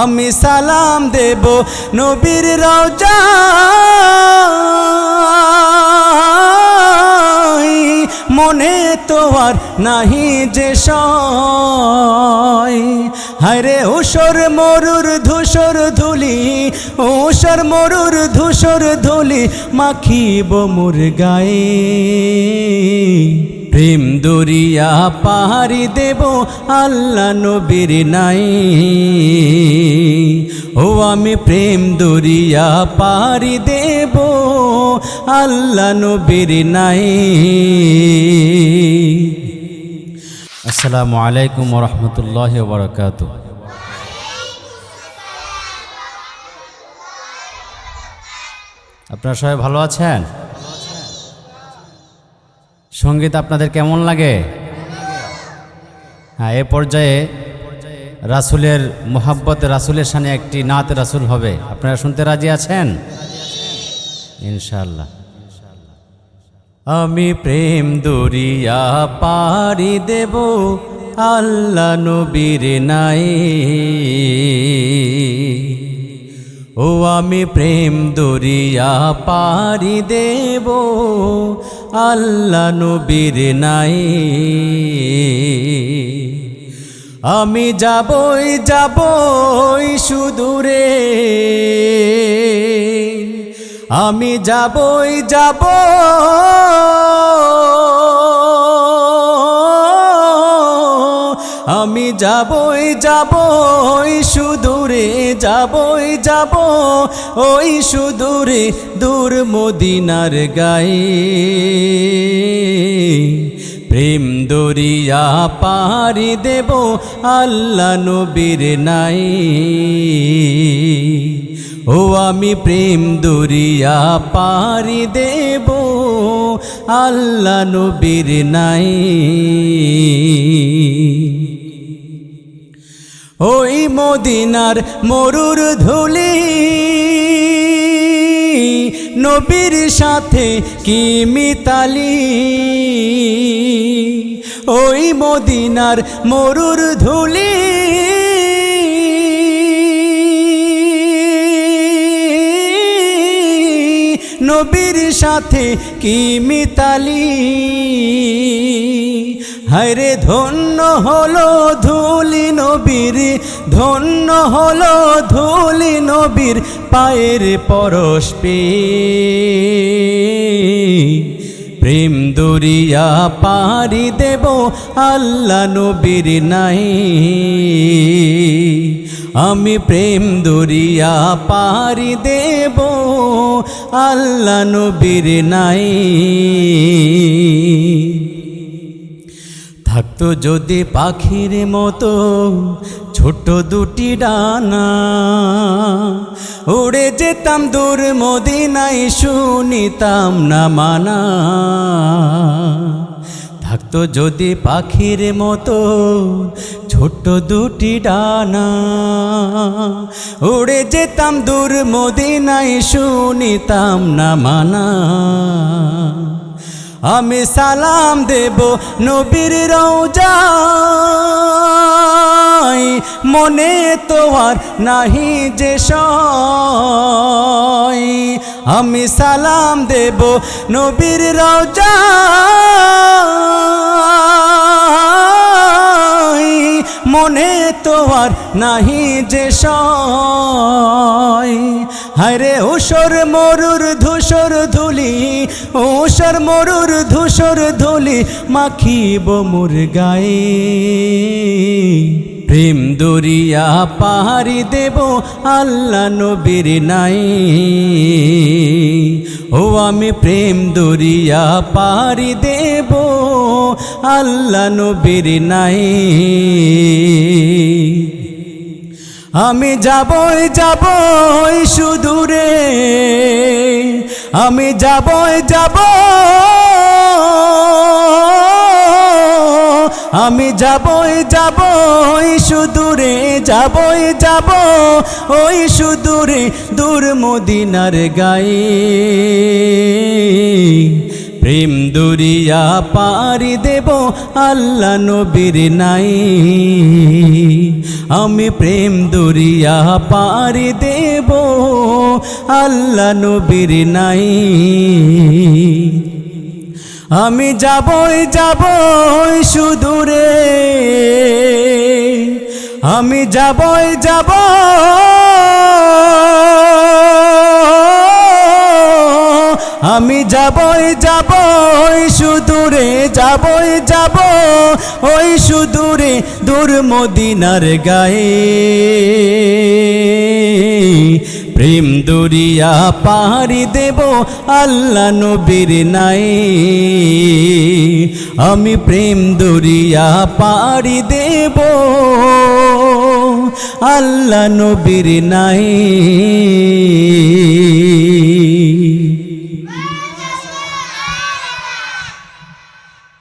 আমি সালাম দেব নবীর রওজায়, মনে তো আর নাহি যে সয়। হায়রে ঊষর মরুর ধূসর ধুলি, ঊষর মরুর ধূসর ধুলি মাখিব মোর গায়ে। প্রেম দরিয়া পাহাড়ি দেব আল্লাহ নবীর নাই। ও আমি প্রেম দরিয়া পাহাড়ি দেব আল্লাহ নবীর নাই। আসসালামু আলাইকুম ওয়া রাহমাতুল্লাহি ওয়া বারাকাতুহু। আপনারা সবাই ভালো আছেন? সঙ্গীত আপনাদের কেমন লাগে? হ্যাঁ, এ পর্যায়ে রাসূলের মুহাব্বতে রাসূলের শানে একটি নাত রাসূল হবে। আপনারা শুনতে রাজি আছেন? ইনশাআল্লাহ। আমি প্রেম দরিয়া পাড়ি দেব আল্লাহ নবীর নাই। ও আমি প্রেম দরিয়া পাড়ি দেব আল্লাহ নবীর নাই। আমি যাবই যাবই সুদূরে, আমি যাবই যাব, আমি যাবই যাব সুদূরে, যাবই যাব ওই সুদূরে দূর মদিনার গায়ে। প্রেম দরিয়া পাড়ি দেব আল্লাহ নবীর নাই। ও আমি প্রেম দরিয়া পাড়ি দেব আল্লাহ নবীর নাই। ওই মদিনার মরুর ধুলি নবীর সাথে কি মিতালি। ওই মদিনার মরুর ধুলি নবীর সাথে কি মিতালি। হায়রে ধন্য হলো ধুলি নবীর, ধন্য হলো ধুলি নবীর পায়ের পরশ পেয়ে। প্রেম দরিয়া পাড়ি দেব আল্লাহ নবীর নাই। আমি প্রেম দরিয়া পাড়ি দেব আল্লাহ নবীর নাই। থাকতো যদি পাখির মতো ছোট দুটি ডানা, উড়ে যেতাম দূর মদিনায় শুনিতাম না মানা। থাকতো যদি পাখির মতো ছোট দুটি ডানা, উড়ে যেতাম দূর মদিনায় শুনিতাম না মানা। আমি সালাম দেব নবীর রওজায়, মনে তো আর নাহি যে সয়। আমি সালাম দেব নবীর রওজায়, মনে তো আর নাহি যে সয়। হায়রে ঊষর মরুর ধূসর ধুলি, ঊষর মরুর ধূসর ধুলি মাখিব মোর গায়ে। প্রেম দরিয়া পাড়ি দেব আল্লাহ নবীর নাই। ও আমি প্রেম দরিয়া পাড়ি দেব আল্লাহ নবীর নাই। আমি যাবই যাবই সুদূরে, আমি যাবই যাব, আমি যাবই যাব সুদূরে, যাবই যাব ওই সুদূরে দূর মদিনার গায়ে। প্রেম দরিয়া পাড়ি দেব আল্লাহ নবীর নাই। আমি প্রেম দরিয়া পাড়ি দেব আল্লাহ নবীর নাই। আমি যাবই যাবই সুদূরে, আমি যাবই যাব, আমি যাবই যাব সুদূরে, যাবই যাব ওই সুদূরে দূর মদিনার গায়ে। প্রেম দরিয়া পাড়ি দেব আল্লাহ নবীর নাই। আমি প্রেম দরিয়া পাড়ি দেব আল্লাহ নবীর নাই।